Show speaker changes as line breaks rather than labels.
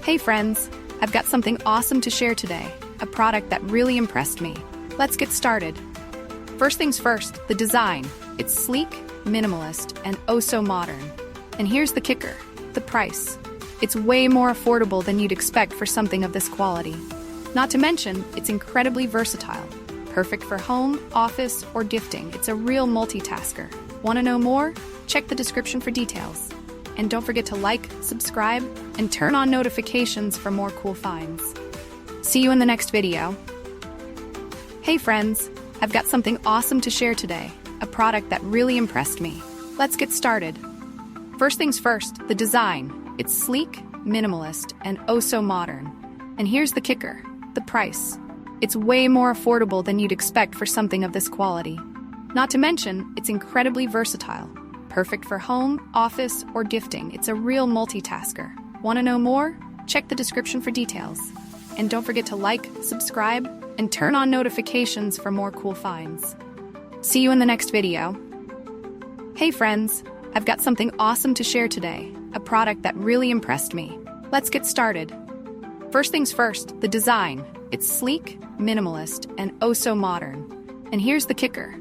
Hey friends, I've got something awesome to share today, a product that really impressed me. Let's get started. First things first, the design. It's sleek, minimalist, and oh so modern. And here's the kicker, the price. It's way more affordable than you'd expect for something of this quality. Not to mention, it's incredibly versatile. Perfect for home, office, or gifting. It's a real multitasker. Want to know more? Check the description for details. And don't forget to like, subscribe, and turn on notifications for more cool finds. See you in the next video. Hey friends, I've got something awesome to share today, a product that really impressed me. Let's get started. First things first, the design. It's sleek, minimalist, and oh so modern. And here's the kicker, the price. It's way more affordable than you'd expect for something of this quality. Not to mention, it's incredibly versatile. Perfect for home, office, or gifting. It's a real multitasker. Want to know more? Check the description for details. And don't forget to like, subscribe, and turn on notifications for more cool finds. See you in the next video. Hey friends, I've got something awesome to share today, a product that really impressed me. Let's get started. First things first, the design. It's sleek, minimalist, and oh so modern. And here's the kicker,